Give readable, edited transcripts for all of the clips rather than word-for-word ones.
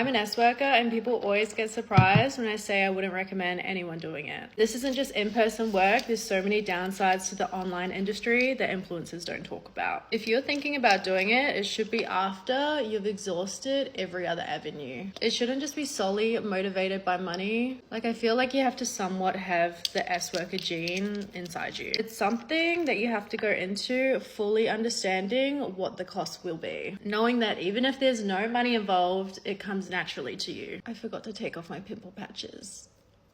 I'm an S worker and people always get surprised when I say I wouldn't recommend anyone doing it. This isn't just in-person work, there's so many downsides to the online industry that influencers don't talk about. If you're thinking about doing it, it should be after you've exhausted every other avenue. It shouldn't just be solely motivated by money. Like, I feel like you have to somewhat have the S worker gene inside you. It's something that you have to go into fully understanding what the cost will be. Knowing that even if there's no money involved, it comes naturally to you. I forgot to take off my pimple patches.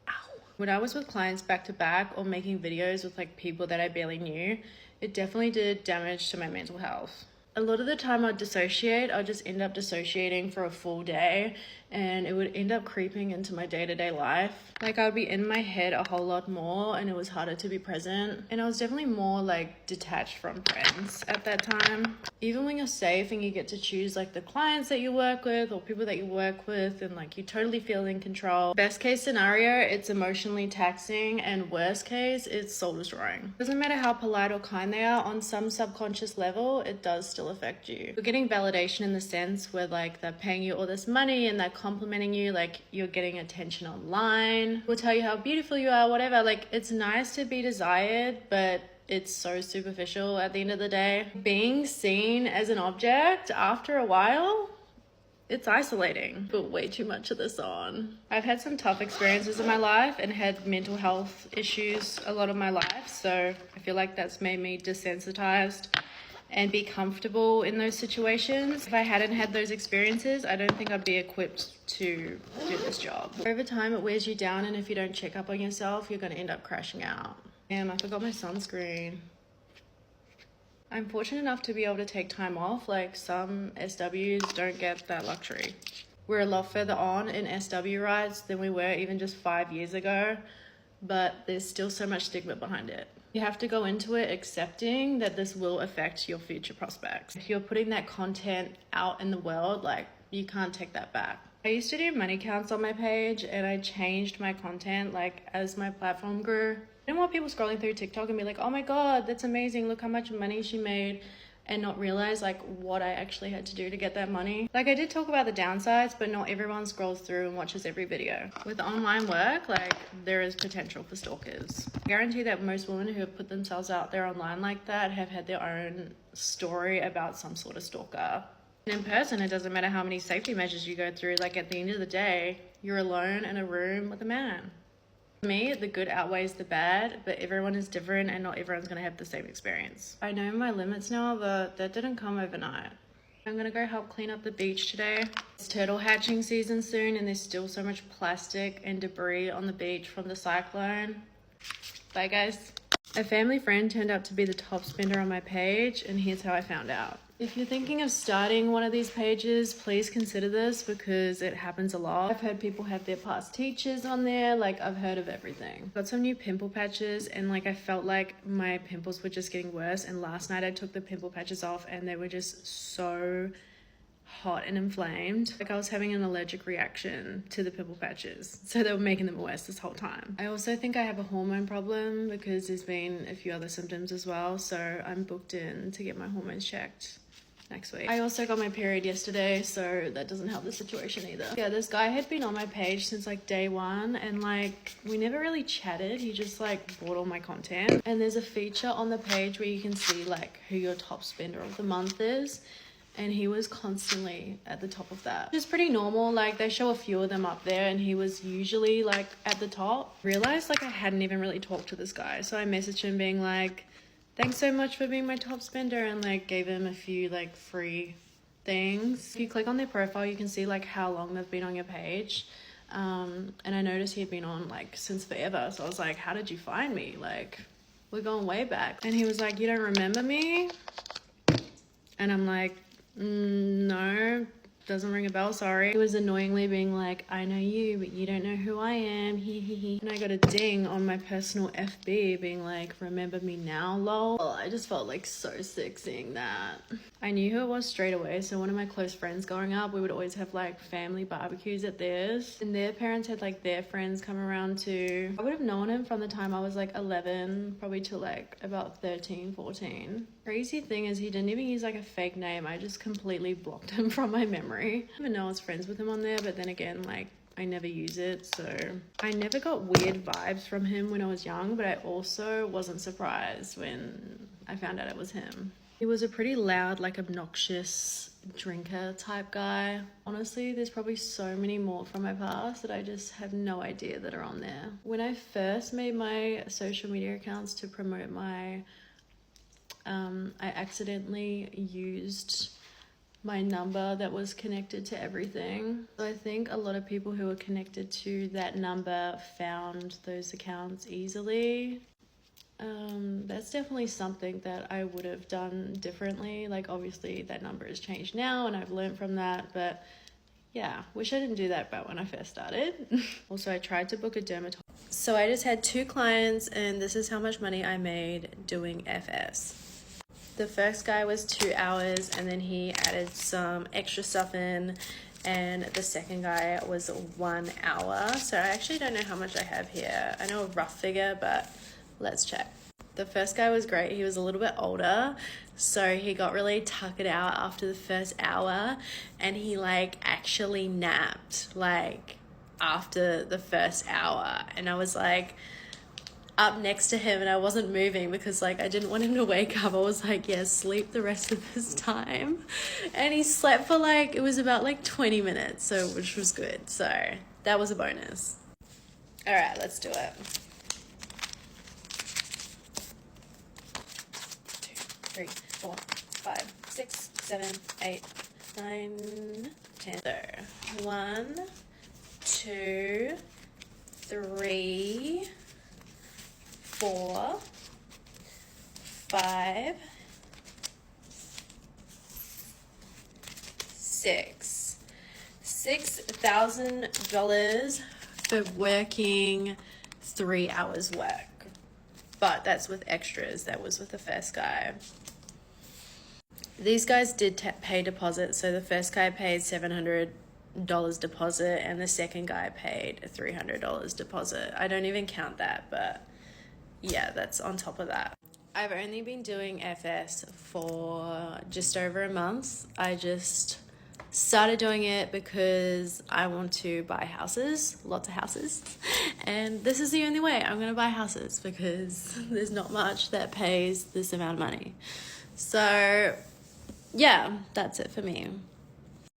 Ow. When I was with clients back to back or making videos with like people that I barely knew, it definitely did damage to my mental health. A lot of the time I'd dissociate, I'd just end up dissociating for a full day and it would end up creeping into my day-to-day life. Like, I'd be in my head a whole lot more and it was harder to be present. And I was definitely more like detached from friends at that time. Even when you're safe and you get to choose like the clients that you work with or people that you work with and like you totally feel in control. Best case scenario, it's emotionally taxing, and worst case, it's soul destroying. Doesn't matter how polite or kind they are, on some subconscious level, it does still affect you. You're getting validation in the sense where like they're paying you all this money and they're complimenting you, like you're getting attention online, will tell you how beautiful you are, whatever. Like, it's nice to be desired, but it's so superficial at the end of the day. Being seen as an object after a while, it's isolating. Put way too much of this on. I've had some tough experiences in my life and had mental health issues a lot of my life, so I feel like that's made me desensitized and be comfortable in those situations. If I hadn't had those experiences, I don't think I'd be equipped to do this job. Over time, it wears you down, and if you don't check up on yourself, you're gonna end up crashing out. Damn, I forgot my sunscreen. I'm fortunate enough to be able to take time off. Like, some SWs don't get that luxury. We're a lot further on in SW rights than we were even just 5 years ago, but there's still so much stigma behind it. You have to go into it accepting that this will affect your future prospects. If you're putting that content out in the world, like, you can't take that back. I used to do money counts on my page and I changed my content like as my platform grew. I didn't want people scrolling through TikTok and be like, oh my God, that's amazing, look how much money she made, and not realize like what I actually had to do to get that money. Like, I did talk about the downsides, but not everyone scrolls through and watches every video. With online work, like, there is potential for stalkers. I guarantee that most women who have put themselves out there online like that have had their own story about some sort of stalker. And in person, it doesn't matter how many safety measures you go through, like, at the end of the day, you're alone in a room with a man. For me, the good outweighs the bad, but everyone is different and not everyone's gonna have the same experience. I know my limits now, but that didn't come overnight. I'm gonna go help clean up the beach today. It's turtle hatching season soon and there's still so much plastic and debris on the beach from the cyclone. Bye guys. A family friend turned out to be the top spender on my page, and here's how I found out. If you're thinking of starting one of these pages, please consider this because it happens a lot. I've heard people have their past teachers on there, like, I've heard of everything. Got some new pimple patches and like I felt like my pimples were just getting worse, and last night I took the pimple patches off and they were just so hot and inflamed. Like, I was having an allergic reaction to the pimple patches, so they were making them worse this whole time. I also think I have a hormone problem because there's been a few other symptoms as well, so I'm booked in to get my hormones checked next week. I also got my period yesterday, so that doesn't help the situation either. Yeah, this guy had been on my page since like day one, and like we never really chatted. He just like bought all my content, and there's a feature on the page where you can see like who your top spender of the month is, and he was constantly at the top of that. It's pretty normal, like they show a few of them up there and he was usually like at the top. Realized like I hadn't even really talked to this guy, so I messaged him being like, thanks so much for being my top spender, and like gave him a few like free things. If you click on their profile, you can see like how long they've been on your page. And I noticed he'd been on like since forever, so I was like, how did you find me? Like, we're going way back. And he was like, you don't remember me? And I'm like, no, doesn't ring a bell, sorry. He was annoyingly being like, I know you, but you don't know who I am, he he he. And I got a ding on my personal FB being like, remember me now, lol. Well, I just felt like so sick seeing that. I knew who it was straight away. So one of my close friends growing up, we would always have like family barbecues at theirs, and their parents had like their friends come around too. I would have known him from the time I was like 11, probably to like about 13, 14. Crazy thing is he didn't even use like a fake name. I just completely blocked him from my memory. memory. I didn't even know I was friends with him on there, but then again, like, I never use it, so I never got weird vibes from him when I was young, but I also wasn't surprised when I found out it was him. He was a pretty loud, like obnoxious drinker type guy. Honestly, there's probably so many more from my past that I just have no idea that are on there. When I first made my social media accounts to promote my, I accidentally used my number that was connected to everything. So I think a lot of people who were connected to that number found those accounts easily. That's definitely something that I would have done differently. Like, obviously that number has changed now and I've learned from that, but yeah, wish I didn't do that back when I first started. Also, I tried to book a dermatologist. So I just had 2 clients and this is how much money I made doing FS. The first guy was 2 hours and then he added some extra stuff in, and the second guy was 1 hour. So I actually don't know how much I have here. I know a rough figure, but let's check. The first guy was great. He was a little bit older, so he got really tuckered out after the first hour, and he like actually napped like after the first hour, and I was like up next to him and I wasn't moving because like I didn't want him to wake up. I was like, yeah, sleep the rest of this time. And he slept for like, it was about like 20 minutes, so which was good. So that was a bonus. All right, let's do it. 2, 3, 4, 5, 6, 7, 8, 9, 10. So 1, 2, 3, 4, 5, 6. $6,000 for working 3 hours work. But that's with extras. That was with the first guy. These guys did pay deposit. So the first guy paid $700 deposit and the second guy paid $300 deposit. I don't even count that, but yeah, that's on top of that. I've only been doing FS for just over a month. I just started doing it because I want to buy houses, lots of houses, and this is the only way I'm going to buy houses because there's not much that pays this amount of money. So yeah, that's it for me.